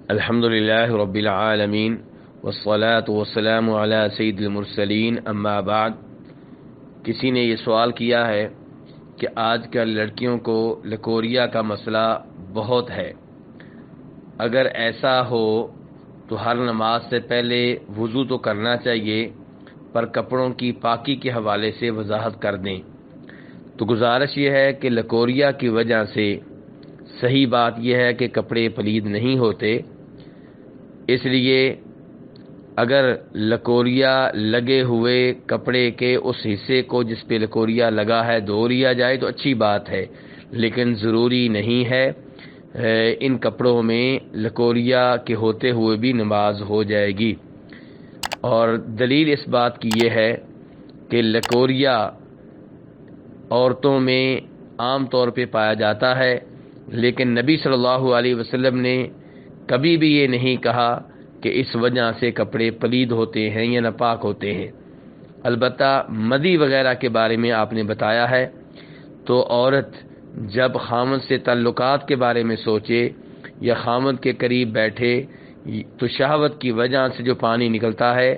الحمدللہ رب العالمین والصلاة والسلام علی سید المرسلین اما بعد۔ کسی نے یہ سوال کیا ہے کہ آج کل لڑکیوں کو لکوریا کا مسئلہ بہت ہے، اگر ایسا ہو تو ہر نماز سے پہلے وضو تو کرنا چاہیے، پر کپڑوں کی پاکی کے حوالے سے وضاحت کر دیں۔ تو گزارش یہ ہے کہ لکوریا کی وجہ سے صحیح بات یہ ہے کہ کپڑے پلید نہیں ہوتے، اس لیے اگر لکوریا لگے ہوئے کپڑے کے اس حصے کو جس پہ لکوریا لگا ہے دھو لیا جائے تو اچھی بات ہے، لیکن ضروری نہیں ہے۔ ان کپڑوں میں لکوریا کے ہوتے ہوئے بھی نماز ہو جائے گی، اور دلیل اس بات کی یہ ہے کہ لکوریا عورتوں میں عام طور پہ پایا جاتا ہے، لیکن نبی صلی اللہ علیہ وسلم نے کبھی بھی یہ نہیں کہا کہ اس وجہ سے کپڑے پلید ہوتے ہیں یا ناپاک ہوتے ہیں۔ البتہ مدی وغیرہ کے بارے میں آپ نے بتایا ہے، تو عورت جب خامد سے تعلقات کے بارے میں سوچے یا خامد کے قریب بیٹھے تو شہوت کی وجہ سے جو پانی نکلتا ہے،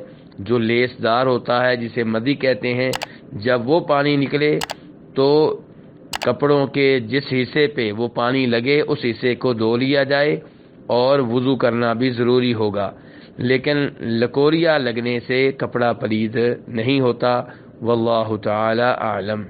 جو لیس دار ہوتا ہے جسے مدی کہتے ہیں، جب وہ پانی نکلے تو کپڑوں کے جس حصے پہ وہ پانی لگے اس حصے کو دھو لیا جائے اور وضو کرنا بھی ضروری ہوگا، لیکن لکوریا لگنے سے کپڑا پلید نہیں ہوتا۔ واللہ تعالی اعلم۔